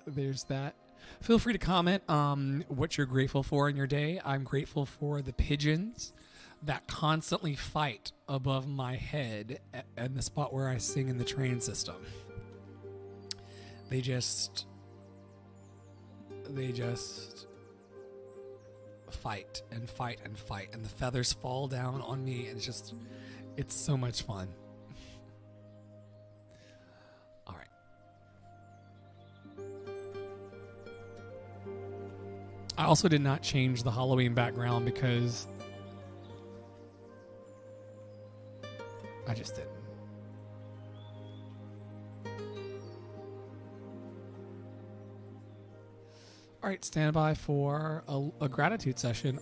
there's that. Feel free to comment what you're grateful for in your day. I'm grateful for the pigeons that constantly fight above my head at the spot where I sing in the train system. They just fight and fight and fight, and the feathers fall down on me, and it's so much fun. All right. I also did not change the Halloween background because I just didn't. All right, stand by for a gratitude session.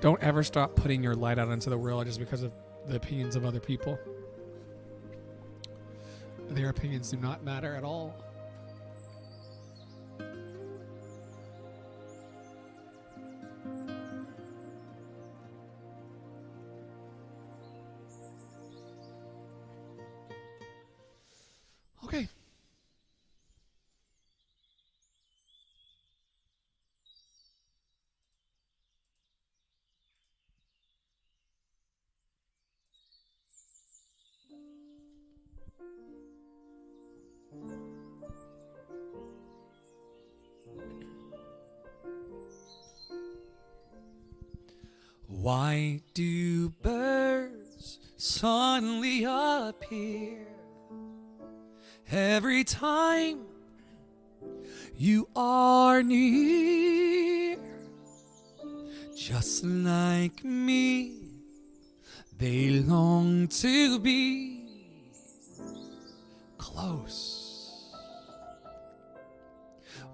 Don't ever stop putting your light out into the world just because of the opinions of other people. Their opinions do not matter at all. Okay. Why do birds suddenly appear every time you are near? Just like me, they long to be close.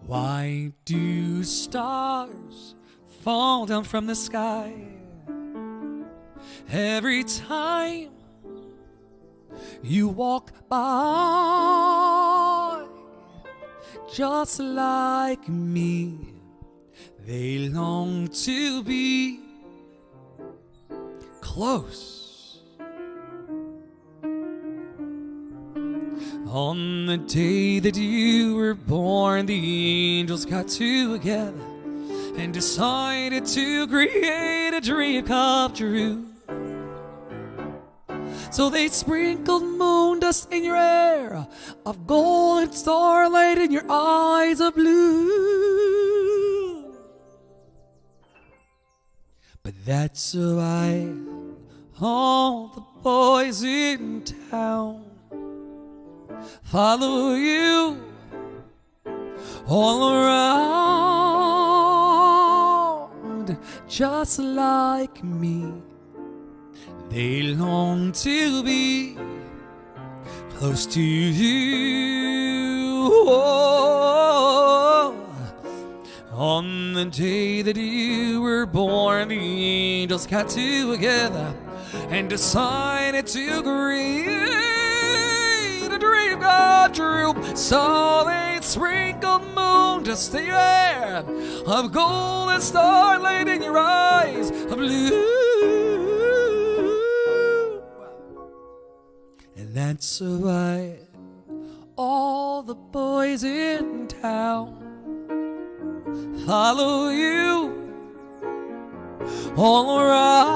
Why do stars fall down from the sky every time you walk by? Just like me, they long to be close. On the day that you were born, the angels got together and decided to create a dream come true. So they sprinkled moon dust in your hair of gold and starlight in your eyes of blue. But that's why all the boys in town follow you all around. Just like me, they long to be close to you. Oh, on the day that you were born, the angels got together and decided to create a dream come true. So they sprinkled moon dust in your hair of gold and starlight in your eyes of blue. And that's why all the boys in town follow you all around.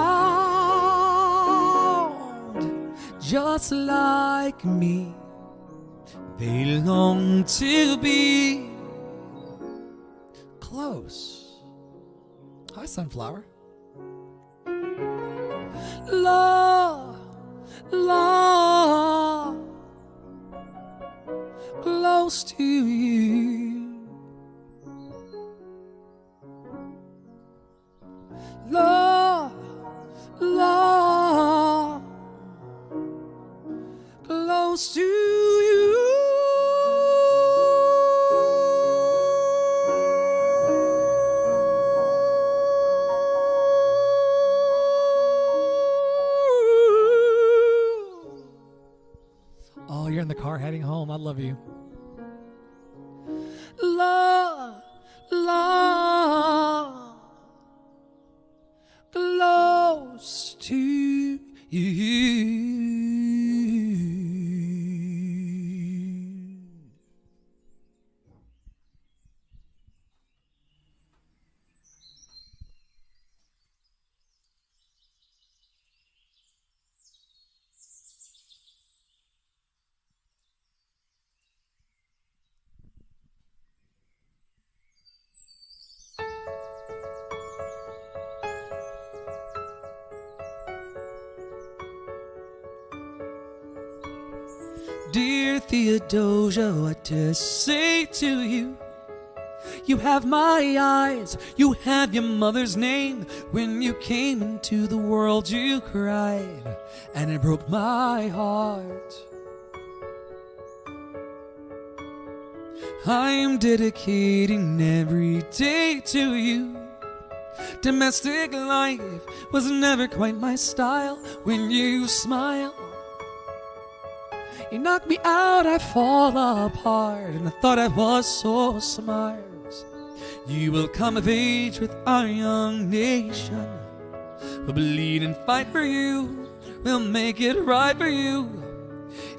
Just like me, they long to be close. Hi, Sunflower. Love, love, close to you. Love, love, close to you. Oh, you're in the car heading home. I love you. Love, love. you. Dear Theodosia, what to say to you? You have my eyes, you have your mother's name. When you came into the world you cried, and it broke my heart. I'm dedicating every day to you. Domestic life was never quite my style. When you smile, you knock me out, I fall apart, and I thought I was so smart. You will come of age with our young nation. We'll bleed and fight for you. We'll make it right for you.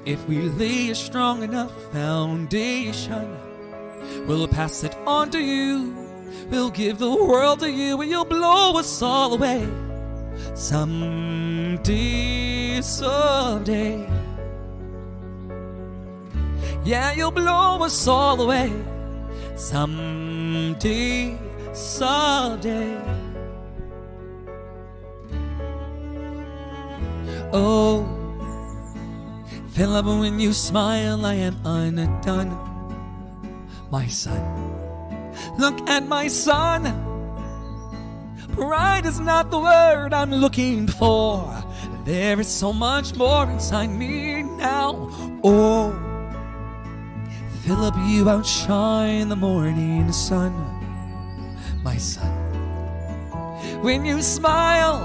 If we lay a strong enough foundation, we'll pass it on to you. We'll give the world to you, and you'll blow us all away. Someday, someday. Yeah, you'll blow us all away. Someday, someday. Oh, Philip, when you smile, I am undone. My son, look at my son. Pride is not the word I'm looking for. There is so much more inside me now. Oh, Philip, you outshine the morning sun. My son, when you smile,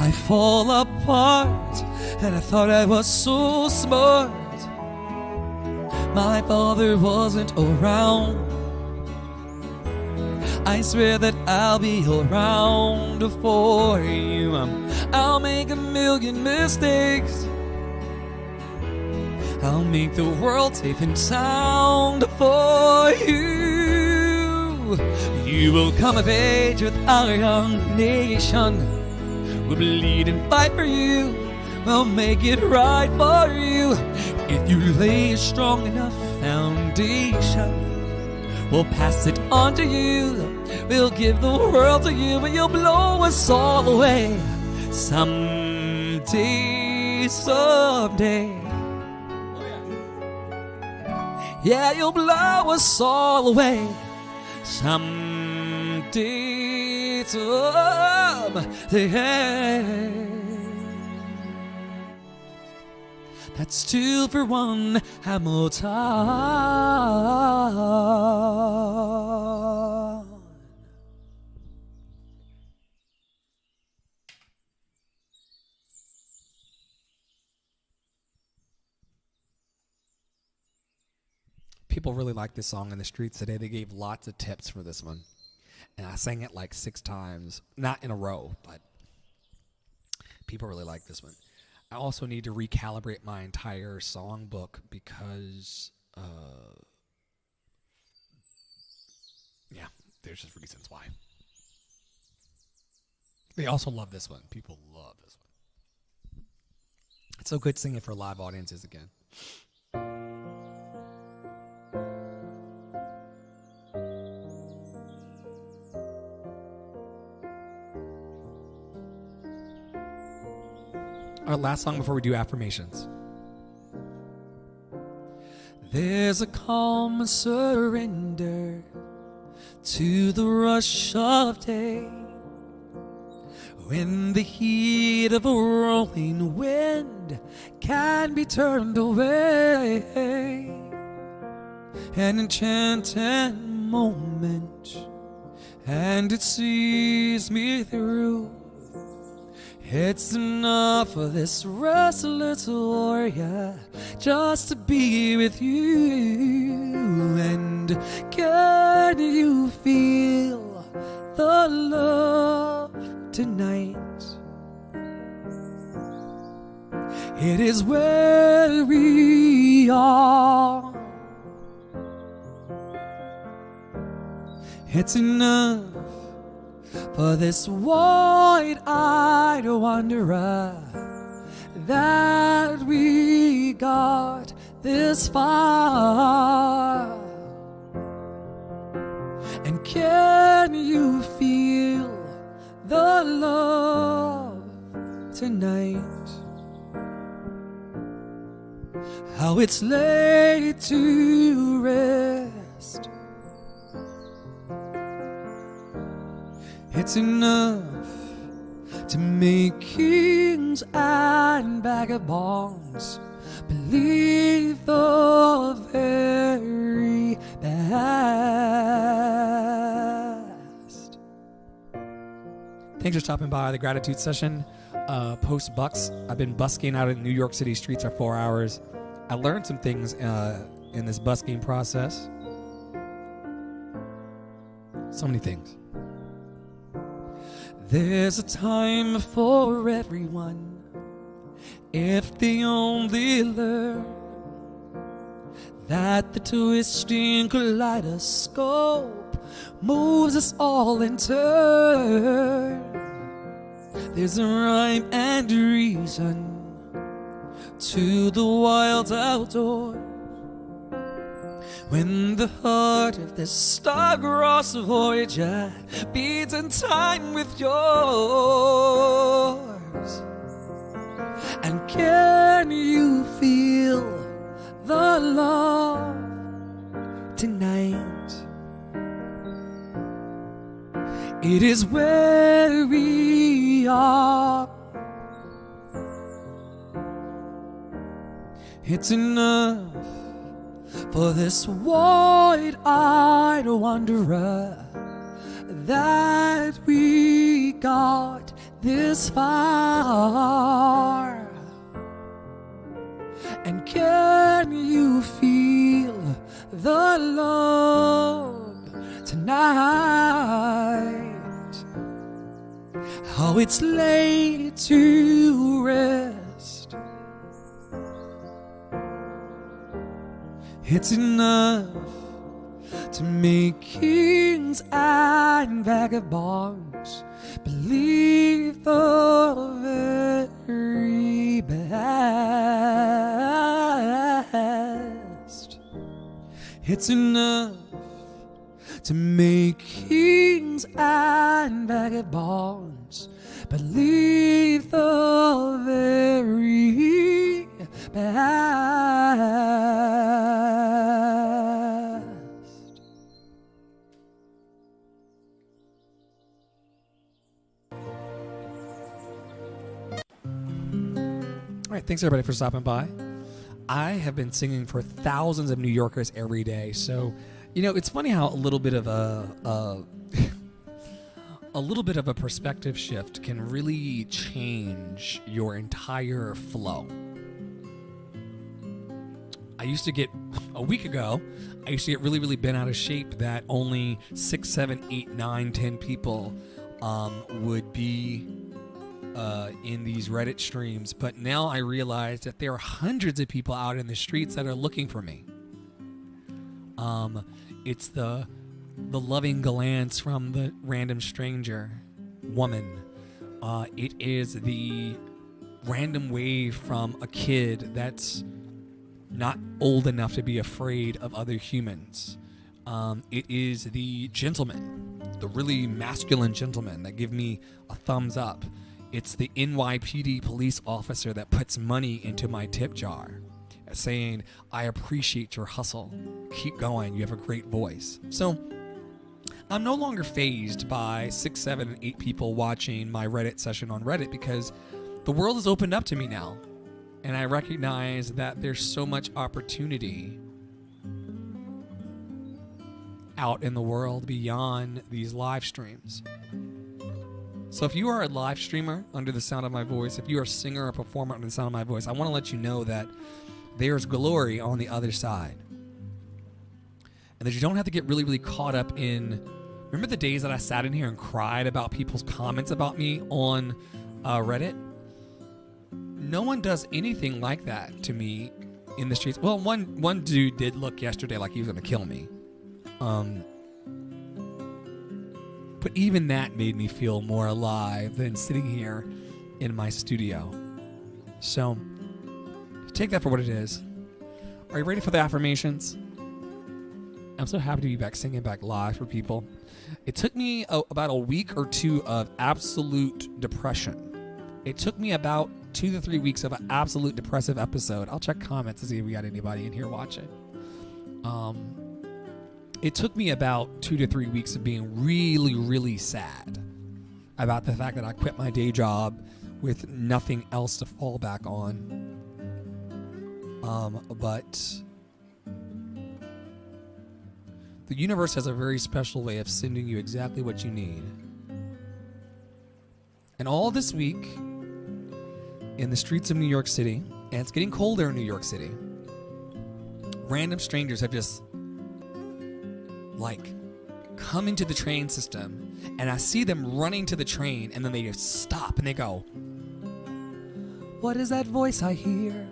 I fall apart, and I thought I was so smart. My father wasn't around. I swear that I'll be around for you. I'll make a million mistakes. I'll make the world safe and sound for you. You will come of age with our young nation. We'll bleed and fight for you. We'll make it right for you. If you lay a strong enough foundation, we'll pass it on to you. We'll give the world to you, and you'll blow us all away. Someday, someday. Yeah, you'll blow us all away. Someday, someday. That's 2 for 1 Hamilton. People really like this song in the streets today. They gave lots of tips for this one. And I sang it like 6 times. Not in a row, but people really like this one. I also need to recalibrate my entire songbook because, yeah, there's just reasons why. They also love this one. People love this one. It's so good singing for live audiences again. Our last song before we do affirmations. There's a calm surrender to the rush of day, when the heat of a rolling wind can be turned away. An enchanted moment, and it sees me through. It's enough for this restless warrior just to be with you. And can you feel the love tonight? It is where we are. It's enough for this wide-eyed wanderer that we got this far. And can you feel the love tonight? How it's laid to rest. It's enough to make kings and vagabonds believe the very best. Thanks for stopping by the gratitude session. Post Bucks. I've been busking out in New York City streets for 4 hours. I learned some things in this busking process. So many things. There's a time for everyone if they only learn that the twisting kaleidoscope moves us all in turn. There's a rhyme and reason to the wild outdoors when the heart of this star-crossed Voyager beats in time with yours. And can you feel the love tonight? It is where we are. It's enough for this wide-eyed wanderer that we got this far. And can you feel the love tonight? How it's laid to rest. It's enough to make kings and vagabonds believe the very best. It's enough to make kings and vagabonds believe the very best. All right, thanks everybody for stopping by. I have been singing for thousands of New Yorkers every day, so you know it's funny how a little bit of a little bit of a perspective shift can really change your entire flow. I used to get a week ago. I used to get really bent out of shape that only 6, 7, 8, 9, 10 people would be in these Reddit streams, but now I realize that there are hundreds of people out in the streets that are looking for me. It's the loving glance from the random stranger woman. It is the random wave from a kid that's not old enough to be afraid of other humans. It is the gentlemen, the really masculine gentlemen that give me a thumbs up. It's the NYPD police officer that puts money into my tip jar, saying, I appreciate your hustle. Keep going. You have a great voice. So I'm no longer fazed by 6, 7, and 8 people watching my Reddit session on Reddit because the world has opened up to me now. And I recognize that there's so much opportunity out in the world beyond these live streams. So if you are a live streamer under the sound of my voice, if you are a singer or performer under the sound of my voice, I want to let you know that there's glory on the other side. And that you don't have to get really caught up in... Remember the days that I sat in here and cried about people's comments about me on Reddit? no one does anything like that to me in the streets. Well, one dude did look yesterday like he was going to kill me. But even that made me feel more alive than sitting here in my studio. So, take that for what it is. Are you ready for the affirmations? I'm so happy to be back singing back live for people. It took me about a week or two of absolute depression. It took me about 2 to 3 weeks of an absolute depressive episode. I'll check comments to see if we got anybody in here watching. It took me about 2 to 3 weeks of being really, really sad about the fact that I quit my day job with nothing else to fall back on. But the universe has a very special way of sending you exactly what you need. And all this week, in the streets of New York City, and it's getting colder in New York City, random strangers have just come into the train system, and I see them running to the train, and then they just stop and they go, "What is that voice I hear?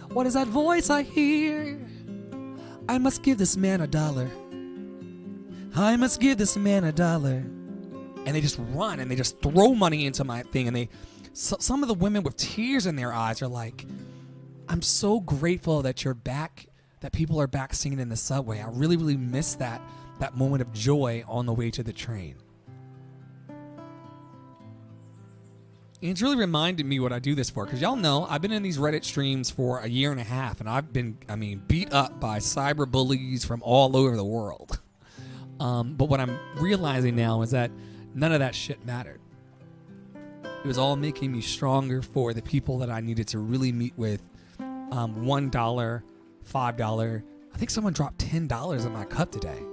What is that voice I hear? I must give this man $1. I must give this man $1." And they just run and they just throw money into my thing, and some of the women with tears in their eyes are like, "I'm so grateful that you're back, that people are back singing in the subway. I really, really miss that moment of joy on the way to the train." And it's really reminded me what I do this for, because y'all know I've been in these Reddit streams for a year and a half, and I've been, beat up by cyber bullies from all over the world. But what I'm realizing now is that none of that shit mattered. It was all making me stronger for the people that I needed to really meet with. $1, $5. I think someone dropped $10 in my cup today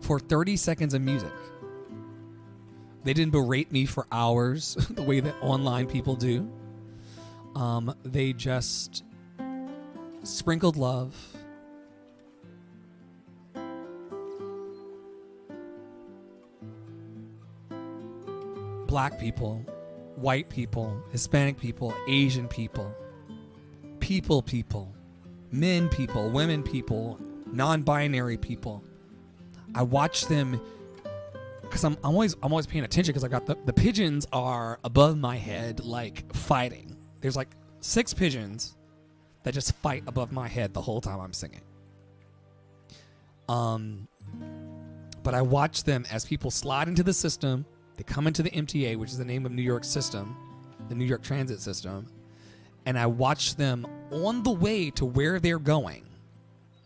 for 30 seconds of music. They didn't berate me for hours the way that online people do. They just sprinkled love. Black people, white people, Hispanic people, Asian people, people, men people, women people, non-binary people. I watch them because I'm always paying attention, because I got the pigeons are above my head, fighting. There's 6 pigeons that just fight above my head the whole time I'm singing. But I watch them as people slide into the system. They come into the MTA, which is the name of New York system, the New York Transit system, and I watch them on the way to where they're going.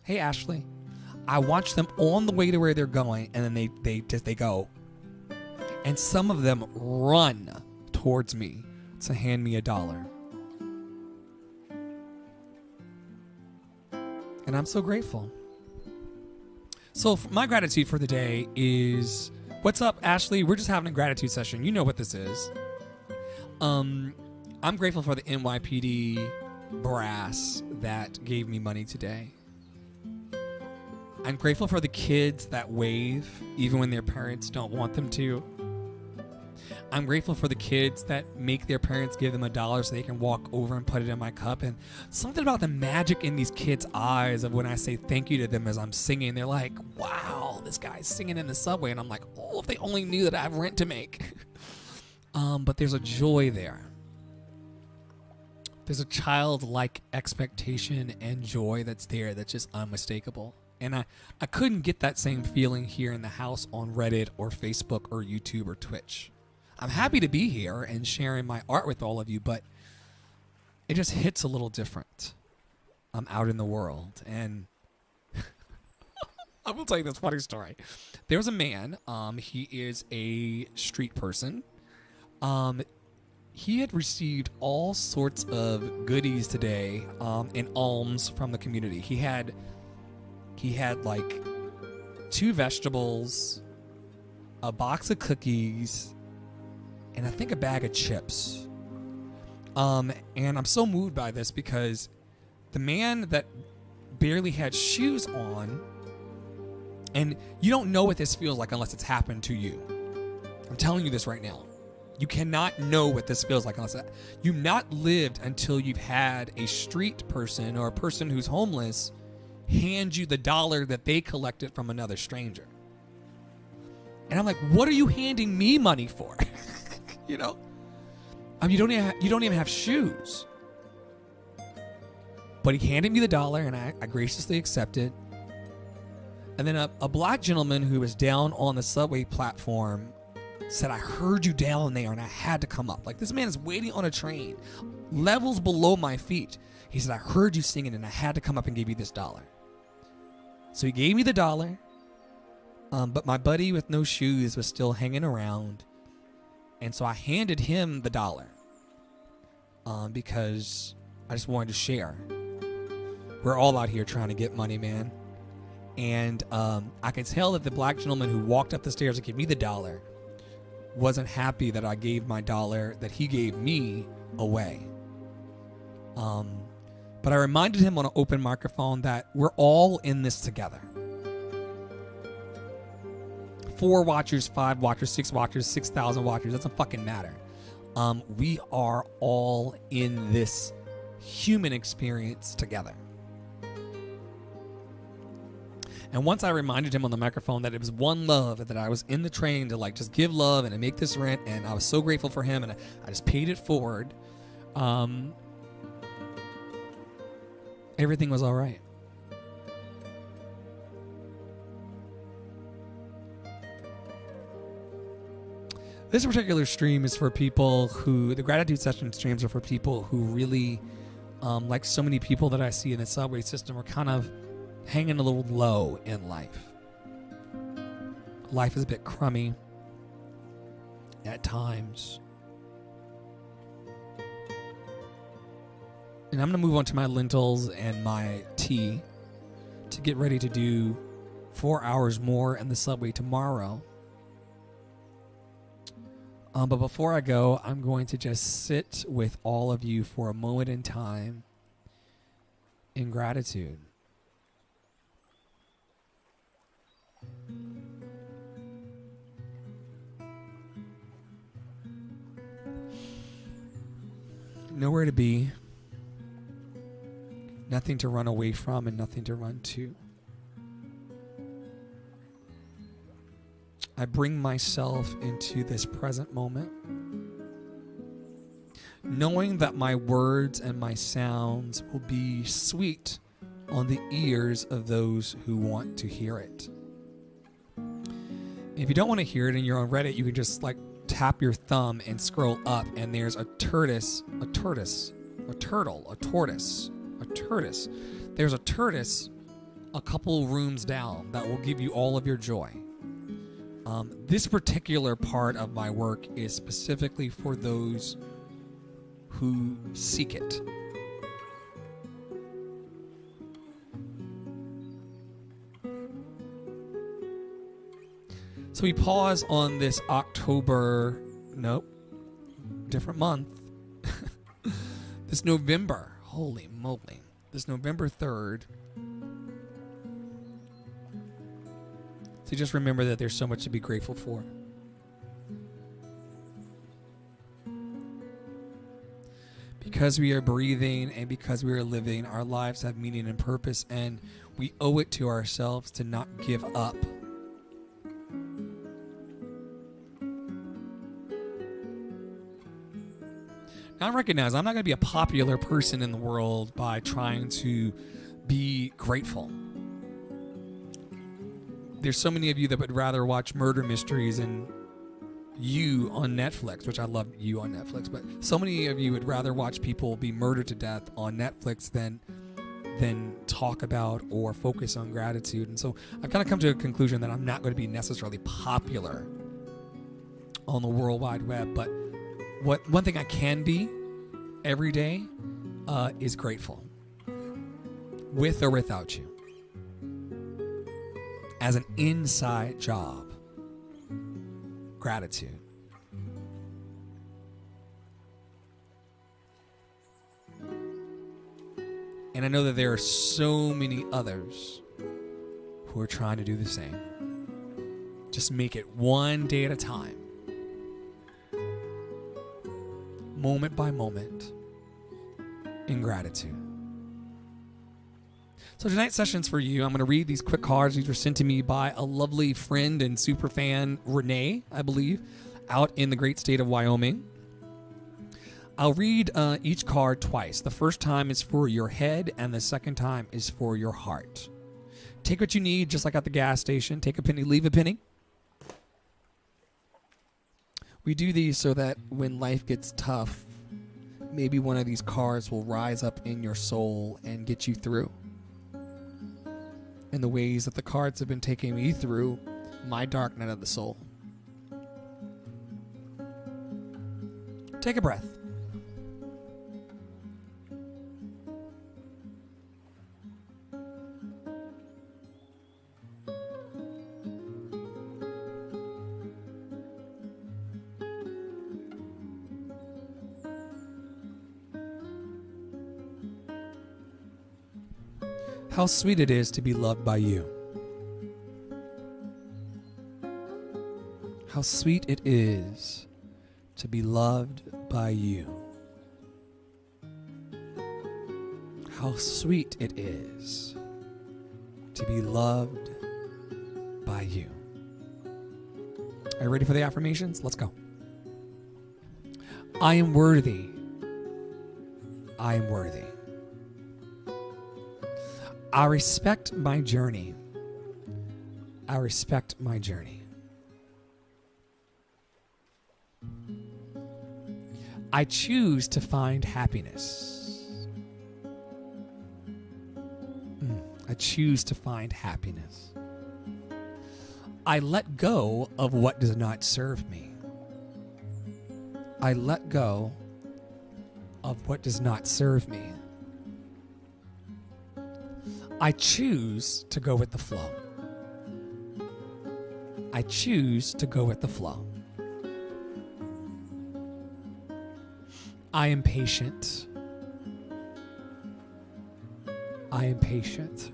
Hey, Ashley. I watch them on the way to where they're going, and then they go. And some of them run towards me to hand me $1. And I'm so grateful. So my gratitude for the day is, what's up, Ashley? We're just having a gratitude session. You know what this is. I'm grateful for the NYPD brass that gave me money today. I'm grateful for the kids that wave even when their parents don't want them to. I'm grateful for the kids that make their parents give them $1 so they can walk over and put it in my cup. And something about the magic in these kids' eyes of when I say thank you to them as I'm singing, they're like, "Wow, this guy's singing in the subway." And I'm like, "Oh, if they only knew that I have rent to make." But there's a joy there. There's a childlike expectation and joy that's there that's just unmistakable. And I couldn't get that same feeling here in the house on Reddit or Facebook or YouTube or Twitch. I'm happy to be here and sharing my art with all of you, but it just hits a little different. I'm out in the world, and I will tell you this funny story. There was a man, he is a street person. He had received all sorts of goodies today in alms from the community. He had 2 vegetables, a box of cookies, and I think a bag of chips. And I'm so moved by this because the man that barely had shoes on, and you don't know what this feels like unless it's happened to you. I'm telling you this right now. You cannot know what this feels like unless you've not lived until you've had a street person or a person who's homeless hand you the dollar that they collected from another stranger. And I'm like, what are you handing me money for? You know? I mean, you don't even have shoes. But he handed me the dollar, and I graciously accepted. And then a black gentleman who was down on the subway platform said, I heard you down there, and I had to come up. Like, this man is waiting on a train, levels below my feet. He said, I heard you singing, and I had to come up and give you this dollar. So he gave me the dollar, but my buddy with no shoes was still hanging around. And so I handed him the dollar because I just wanted to share. We're all out here trying to get money, man. And I could tell that the black gentleman who walked up the stairs to give me the dollar wasn't happy that I gave my dollar that he gave me away. But I reminded him on an open microphone that we're all in this together. 4 watchers, 5 watchers, 6 watchers, 6,000 watchers, doesn't fucking matter. We are all in this human experience together. And once I reminded him on the microphone that it was one love, that I was in the train to like just give love and to make this rent, and I was so grateful for him, and I just paid it forward. Everything was all right. This particular stream is for people who, the gratitude session streams are for people who really, like so many people that I see in the subway system, are kind of hanging a little low in life. Life is a bit crummy at times. And I'm going to move on to my lentils and my tea to get ready to do 4 hours more in the subway tomorrow. But before I go, I'm going to just sit with all of you for a moment in time in gratitude. Nowhere to be, nothing to run away from, and nothing to run to. I bring myself into this present moment, knowing that my words and my sounds will be sweet on the ears of those who want to hear it. If you don't want to hear it and you're on Reddit, you can just like tap your thumb and scroll up, and there's a tortoise. There's a tortoise a couple rooms down that will give you all of your joy. This particular part of my work is specifically for those who seek it. So we pause on this different month. This November, holy moly, this November 3rd. So just remember that there's so much to be grateful for. Because we are breathing and because we are living, our lives have meaning and purpose, and we owe it to ourselves to not give up. Now I recognize I'm not going to be a popular person in the world by trying to be grateful. There's so many of you that would rather watch murder mysteries and You on Netflix, which I love You on Netflix, but so many of you would rather watch people be murdered to death on Netflix than talk about or focus on gratitude. And so I've kind of come to a conclusion that I'm not going to be necessarily popular on the World Wide Web, but one thing I can be every day is grateful, with or without you. As an inside job, gratitude. And I know that there are so many others who are trying to do the same. Just make it one day at a time. moment by moment, in gratitude. So tonight's session's for you. I'm going to read these quick cards. These were sent to me by a lovely friend and super fan, Renee, I believe, out in the great state of Wyoming. I'll read each card twice. The first time is for your head, and the second time is for your heart. Take what you need, just like at the gas station. Take a penny, leave a penny. We do these so that when life gets tough, maybe one of these cards will rise up in your soul and get you through. In the ways that the cards have been taking me through my dark night of the soul. Take a breath. How sweet it is to be loved by you. How sweet it is to be loved by you. How sweet it is to be loved by you. Are you ready for the affirmations? Let's go. I am worthy. I am worthy. I respect my journey. I respect my journey. I choose to find happiness. I choose to find happiness. I let go of what does not serve me. I let go of what does not serve me. I choose to go with the flow. I choose to go with the flow. I am patient. I am patient.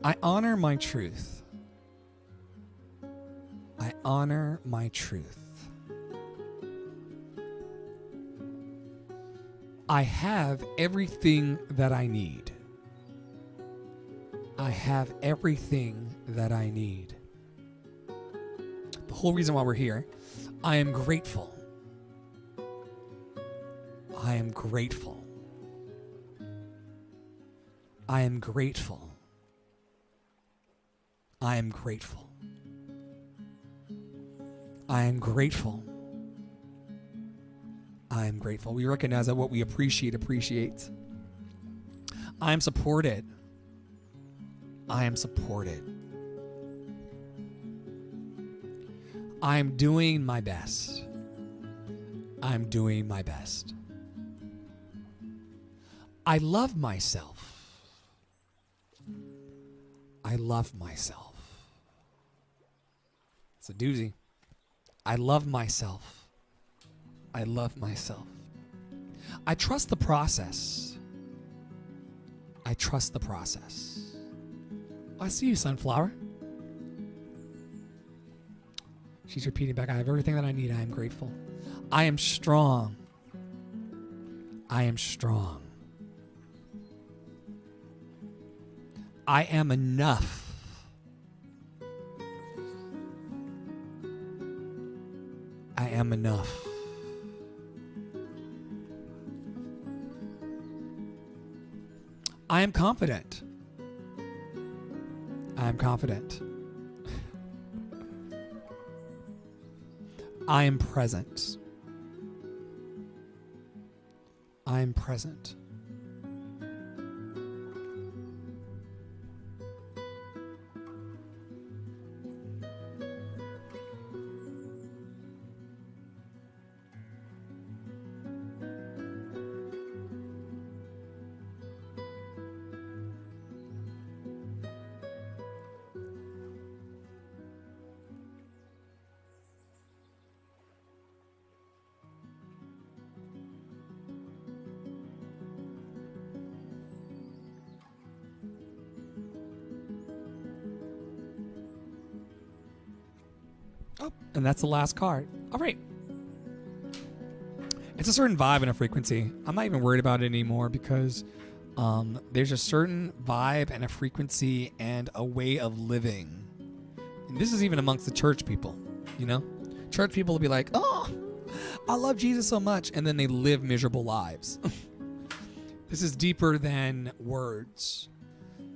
I honor my truth. I honor my truth. I have everything that I need. I have everything that I need. The whole reason why we're here, I am grateful. I am grateful. I am grateful. I am grateful. I am grateful. I am grateful. We recognize that what we appreciate appreciates. I am supported. I am supported. I am doing my best. I am doing my best. I love myself. I love myself. It's a doozy. I love myself. I love myself. I trust the process. I trust the process. I see you, sunflower. She's repeating back, I have everything that I need. I am grateful. I am strong. I am strong. I am enough. I am enough. I am confident. I am confident. I am present. I am present. Oh, and that's the last card. All right. It's a certain vibe and a frequency. I'm not even worried about it anymore because there's a certain vibe and a frequency and a way of living. And this is even amongst the church people, you know? Church people will be like, oh, I love Jesus so much. And then they live miserable lives. This is deeper than words.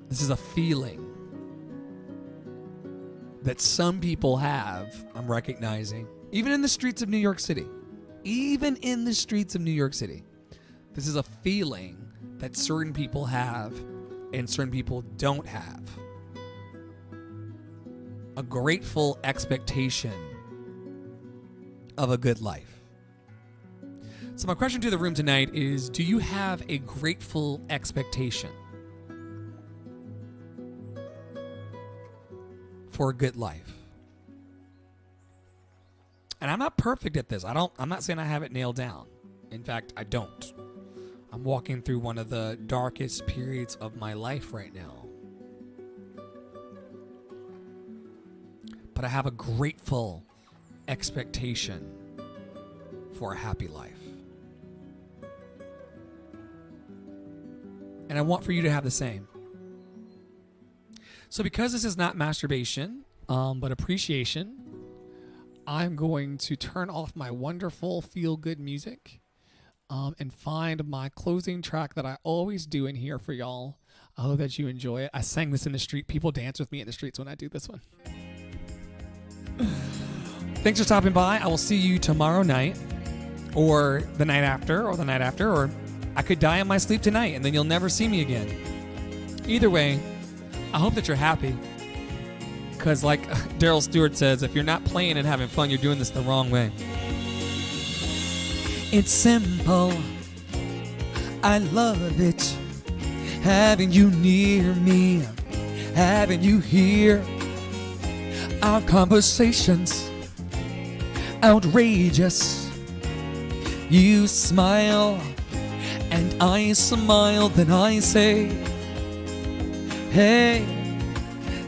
This is a feeling that some people have, I'm recognizing, even in the streets of New York City. Even in the streets of New York City. This is a feeling that certain people have and certain people don't have. A grateful expectation of a good life. So my question to the room tonight is, do you have a grateful expectation for a good life? And I'm not perfect at this. I'm not saying I have it nailed down. In fact, I don't. I'm walking through one of the darkest periods of my life right now. But I have a grateful expectation for a happy life. And I want for you to have the same. So because this is not masturbation, but appreciation, I'm going to turn off my wonderful feel-good music and find my closing track that I always do in here for y'all. I hope that you enjoy it. I sang this in the street. People dance with me in the streets when I do this one. Thanks for stopping by. I will see you tomorrow night or the night after, or I could die in my sleep tonight and then you'll never see me again. Either way, I hope that you're happy. Because like Daryl Stewart says, if you're not playing and having fun, you're doing this the wrong way. It's simple. I love it. Having you near me. Having you here. Our conversations. Outrageous. You smile. And I smile. Then I say, hey,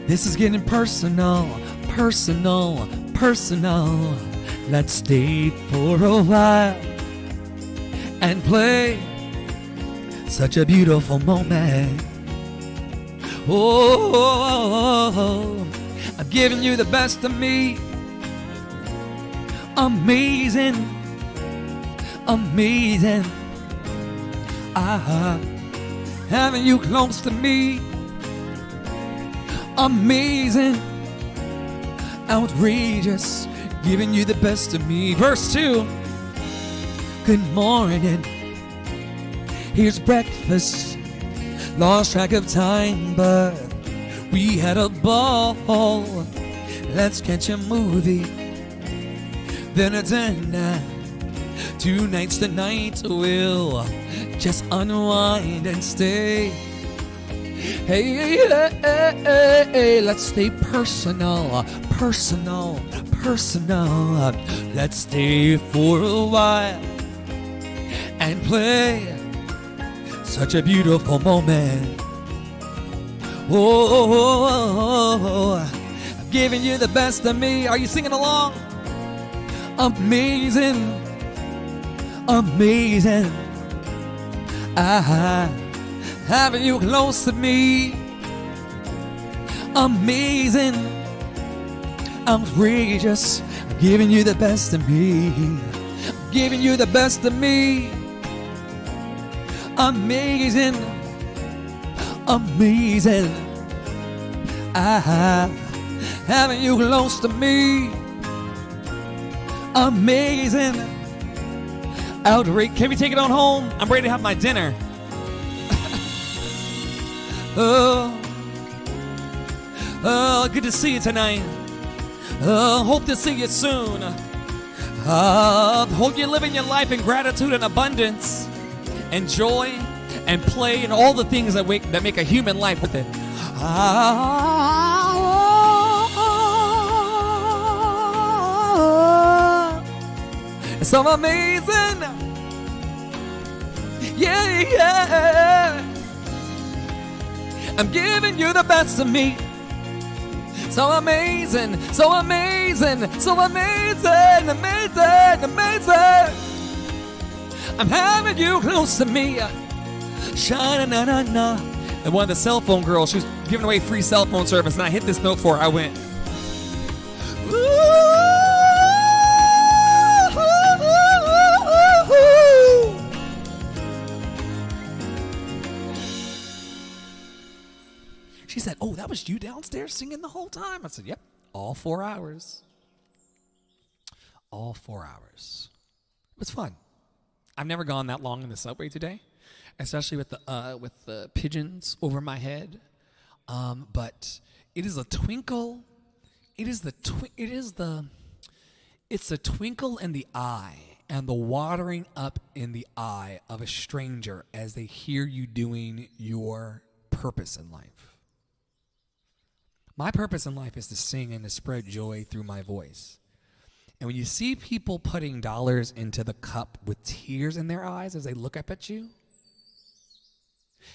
this is getting personal, personal, personal. Let's stay for a while and play such a beautiful moment. Oh, I'm giving you the best of me. Amazing, amazing. Having you close to me. Amazing, outrageous, giving you the best of me. Verse 2. Good morning. Here's breakfast. Lost track of time, but we had a ball. Let's catch a movie, then a dinner. 2 nights tonight we'll just unwind and stay. Hey, let's stay personal, personal, personal. Let's stay for a while and play such a beautiful moment. Oh, I'm giving you the best of me. Are you singing along? Amazing, amazing. Having you close to me. Amazing, outrageous. I'm giving you the best of me. I'm giving you the best of me. Amazing, amazing. Having you close to me. Amazing, outrageous. Can we take it on home? I'm ready to have my dinner. Oh, good to see you tonight. Hope to see you soon. Hope you're living your life in gratitude and abundance and joy and play and all the things that make a human life with it. It's so amazing. Yeah, yeah. I'm giving you the best of me. So amazing, so amazing, so amazing, amazing, amazing. I'm having you close to me. Sha-na-na-na-na. And one of the cell phone girls, she was giving away free cell phone service, and I hit this note for her. I went, she said, "Oh, that was you downstairs singing the whole time?" I said, "Yep, all 4 hours. All 4 hours." It was fun. I've never gone that long in the subway today, especially with the pigeons over my head. But it is a twinkle. It's the twinkle in the eye and the watering up in the eye of a stranger as they hear you doing your purpose in life. My purpose in life is to sing and to spread joy through my voice. And when you see people putting dollars into the cup with tears in their eyes as they look up at you,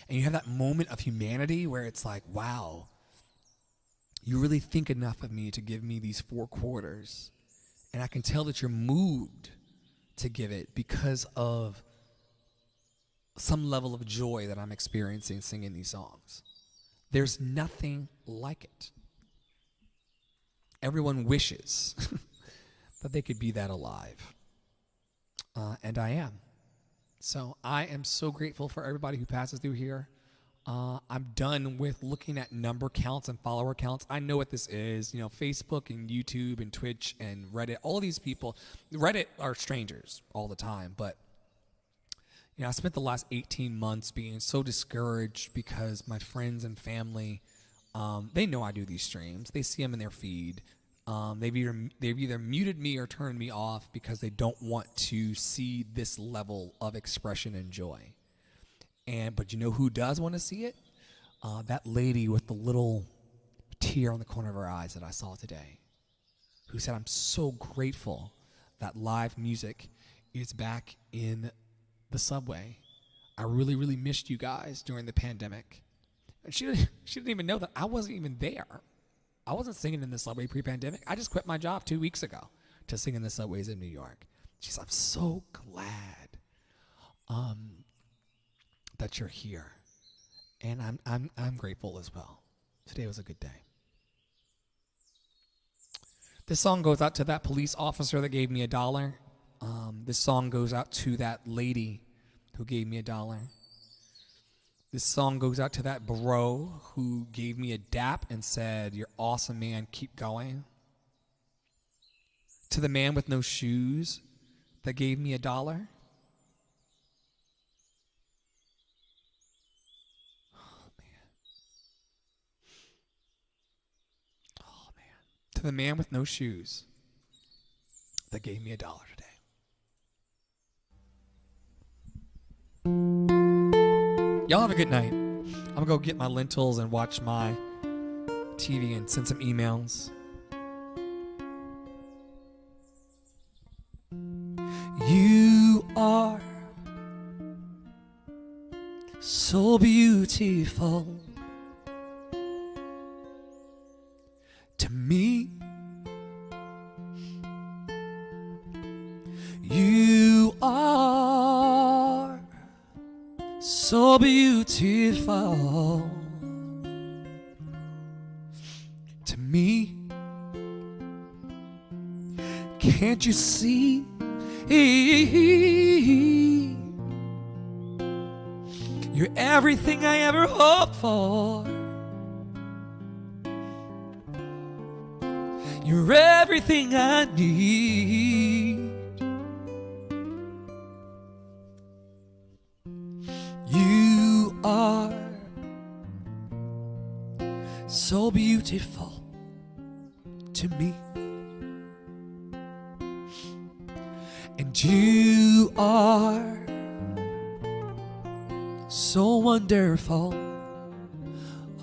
and you have that moment of humanity where it's like, wow, you really think enough of me to give me these 4 quarters. And I can tell that you're moved to give it because of some level of joy that I'm experiencing singing these songs. There's nothing like it. Everyone wishes that they could be that alive. And I am. So I am so grateful for everybody who passes through here. I'm done with looking at number counts and follower counts. I know what this is. You know, Facebook and YouTube and Twitch and Reddit, all of these people, Reddit are strangers all the time. But, you know, I spent the last 18 months being so discouraged because my friends and family, they know I do these streams. They see them in their feed. They've either muted me or turned me off because they don't want to see this level of expression and joy. But you know who does want to see it? That lady with the little tear on the corner of her eyes that I saw today, who said, "I'm so grateful that live music is back in the subway. I really, really missed you guys during the pandemic." And she didn't even know that I wasn't even there. I wasn't singing in the subway pre-pandemic. I just quit my job 2 weeks ago to sing in the subways in New York. She said, "I'm so glad that you're here." And I'm grateful as well. Today was a good day. This song goes out to that police officer that gave me $1. This song goes out to that lady who gave me $1. This song goes out to that bro who gave me a dap and said, "You're awesome, man. Keep going." To the man with no shoes that gave me $1. Oh, man. To the man with no shoes that gave me $1 today. Y'all have a good night. I'm going to go get my lentils and watch my TV and send some emails. You are so beautiful to me. You are so beautiful to me. Can't you see? You're everything I ever hoped for. You're everything I need. You are so beautiful to me. And you are so wonderful,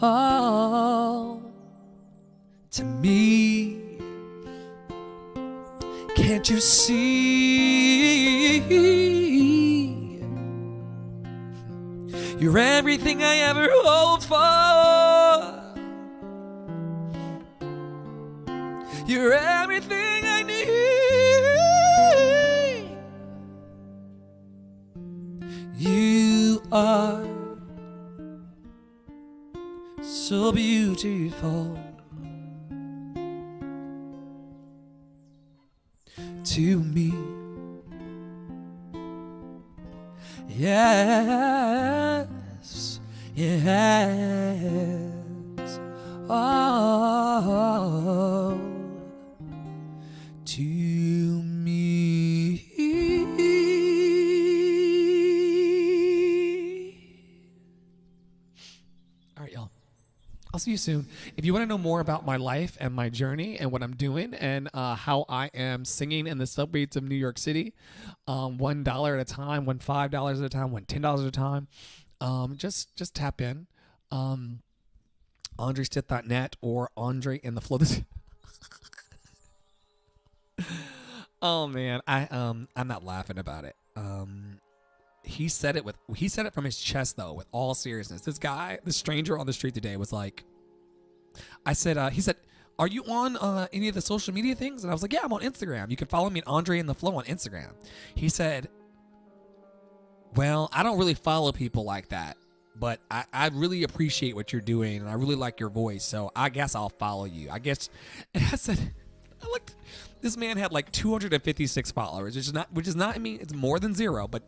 oh, to me. Can't you see? You're everything I ever hoped for. You're everything I need. You are so beautiful to me. Yes, yes, oh, to me. All right, y'all. I'll see you soon. If you want to know more about my life and my journey and what I'm doing and how I am singing in the subways of New York City, $1 at a time, $5 at a time, $10 at a time, just tap in. AndreStith.net or Andre in the Flow. Oh man, I'm not laughing about it. He said it from his chest though, with all seriousness. This stranger on the street today was like, he said, are you on any of the social media things? And I was like, yeah, I'm on Instagram. You can follow me at Andre in the Flow on Instagram. He said, well, I don't really follow people like that, but I really appreciate what you're doing and I really like your voice. So I guess I'll follow you. And I said, I looked, this man had like 256 followers, which is not, I mean, it's more than zero, but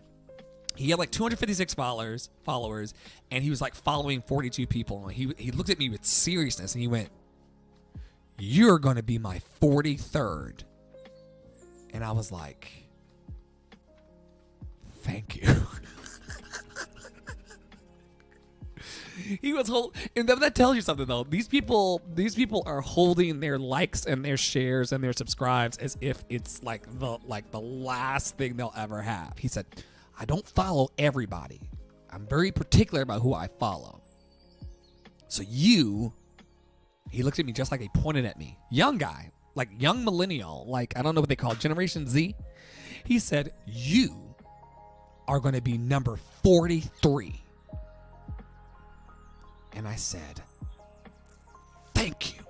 he had like 256 followers, and he was like following 42 people. And he looked at me with seriousness, and he went, "You're going to be my 43rd." And I was like, "Thank you." He was and that tells you something though. These people are holding their likes and their shares and their subscribes as if it's like the last thing they'll ever have. He said, I don't follow everybody. I'm very particular about who I follow. So he looked at me just like he pointed at me. Young guy, like young millennial, like I don't know what they call it, Generation Z. He said, you are going to be number 43. And I said, thank you.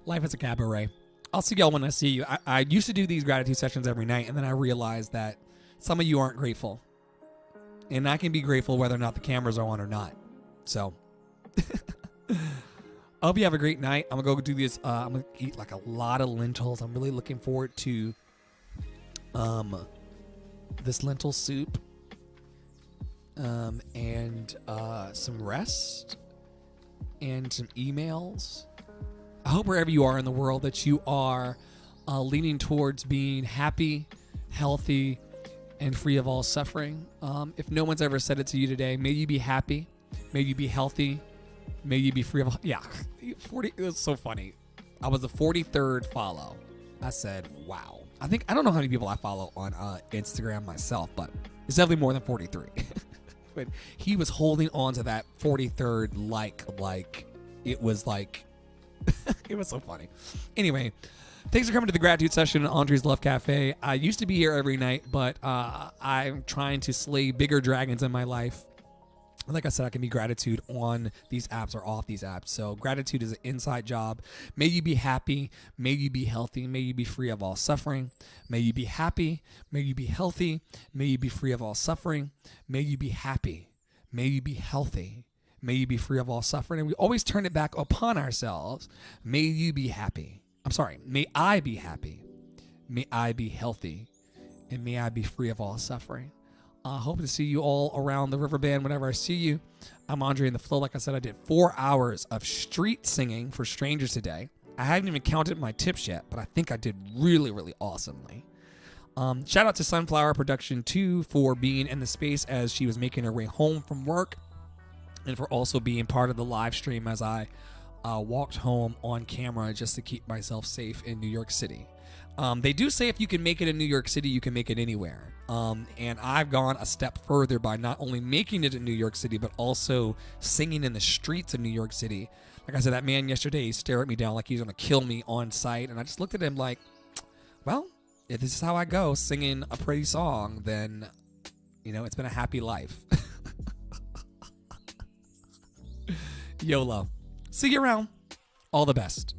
Life is a cabaret. I'll see y'all when I see you. I used to do these gratitude sessions every night, and then I realized that some of you aren't grateful. And I can be grateful whether or not the cameras are on or not. So, I hope you have a great night. I'm going to go do this. I'm going to eat like a lot of lentils. I'm really looking forward to this lentil soup and some rest and some emails. I hope wherever you are in the world that you are leaning towards being happy, healthy, and free of all suffering. If no one's ever said it to you today, may you be happy, may you be healthy, may you be free of all... Yeah, 40. It was so funny. I was the 43rd follow. I said, wow. I don't know how many people I follow on Instagram myself, but it's definitely more than 43. But he was holding on to that 43rd like it was like... It was so funny. Anyway, thanks for coming to the gratitude session at Andre's Love Cafe. I used to be here every night, but I'm trying to slay bigger dragons in my life. Like I said, I can be gratitude on these apps or off these apps. So gratitude is an inside job. May you be happy. May you be healthy. May you be free of all suffering. May you be happy. May you be healthy. May you be free of all suffering. May you be happy. May you be healthy. May you be free of all suffering. And we always turn it back upon ourselves. May you be happy. I'm sorry. May I be happy. May I be healthy. And may I be free of all suffering. Hope to see you all around the riverband whenever I see you. I'm Andre in the Flow. Like I said, I did 4 hours of street singing for strangers today. I haven't even counted my tips yet, but I think I did really, really awesomely. Shout out to Sunflower Production 2 for being in the space as she was making her way home from work, and for also being part of the live stream as I walked home on camera just to keep myself safe in New York City. They do say if you can make it in New York City, you can make it anywhere. And I've gone a step further by not only making it in New York City, but also singing in the streets of New York City. Like I said, that man yesterday stared at me down like he's going to kill me on sight. And I just looked at him like, well, if this is how I go singing a pretty song, then, it's been a happy life. YOLO. See you around. All the best.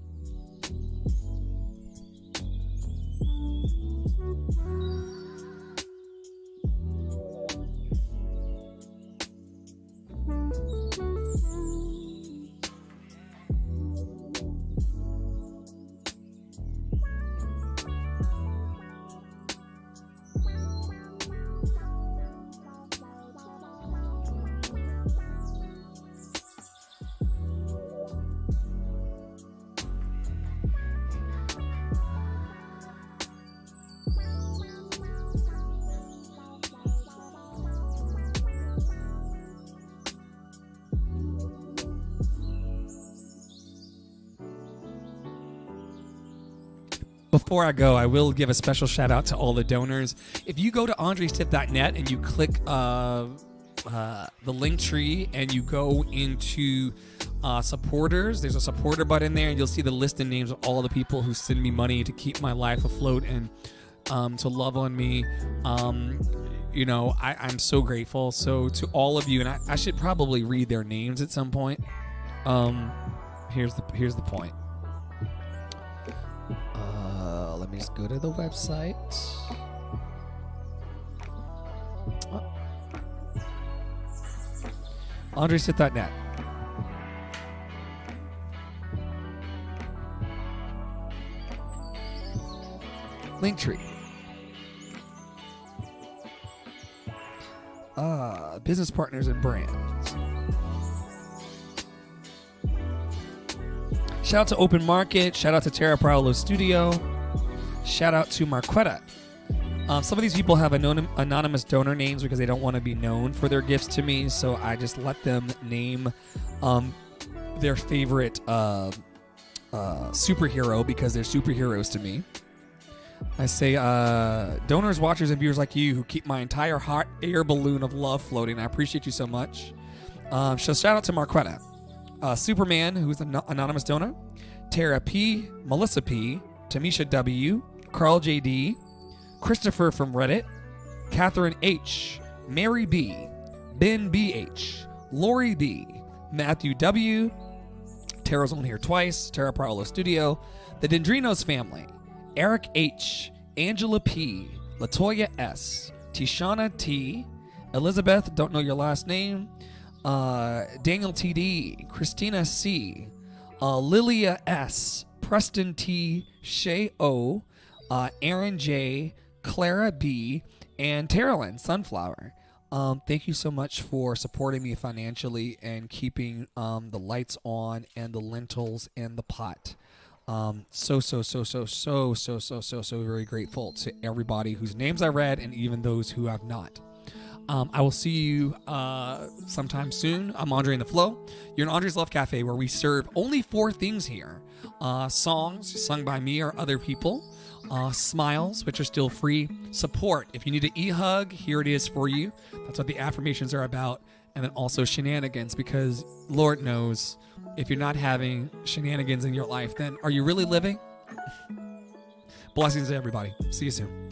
Before I go, I will give a special shout out to all the donors. If you go to andrestip.net and you click the link tree and you go into supporters, there's a supporter button there, and you'll see the list and names of all the people who send me money to keep my life afloat and to love on me. I'm so grateful. So to all of you, and I should probably read their names at some point. Here's the point. Let me just go to the website. andrestip.net. Linktree. Business partners and brands. Shout out to Open Market. Shout out to Terra Paolo Studio. Shout out to Marquetta. Some of these people have anonymous donor names because they don't want to be known for their gifts to me, so I just let them name their favorite superhero because they're superheroes to me. I say donors, watchers, and viewers like you who keep my entire hot air balloon of love floating. I appreciate you so much. So shout out to Marquetta. Superman, who's an anonymous donor. Tara P. Melissa P. Tamisha W. Carl J.D. Christopher from Reddit. Catherine H. Mary B. Ben B.H. Lori B. Matthew W. Tara's on here twice. Terra Paolo Studio. The Dendrinos family. Eric H. Angela P. Latoya S. Tishana T. Elizabeth, don't know your last name. Daniel T.D. Christina C. Lilia S. Preston T. Shay O. Aaron J. Clara B. and Terralyn Sunflower. Thank you so much for supporting me financially and keeping the lights on and the lentils in the pot. So very grateful to everybody whose names I read and even those who have not. I will see you sometime soon. I'm Andre in the Flow. You're in Andre's Love Cafe, where we serve only 4 things here. Songs sung by me or other people. Smiles, which are still free. Support. If you need an e-hug, here it is for you. That's what the affirmations are about. And then also shenanigans, because Lord knows, if you're not having shenanigans in your life, then are you really living? Blessings to everybody. See you soon.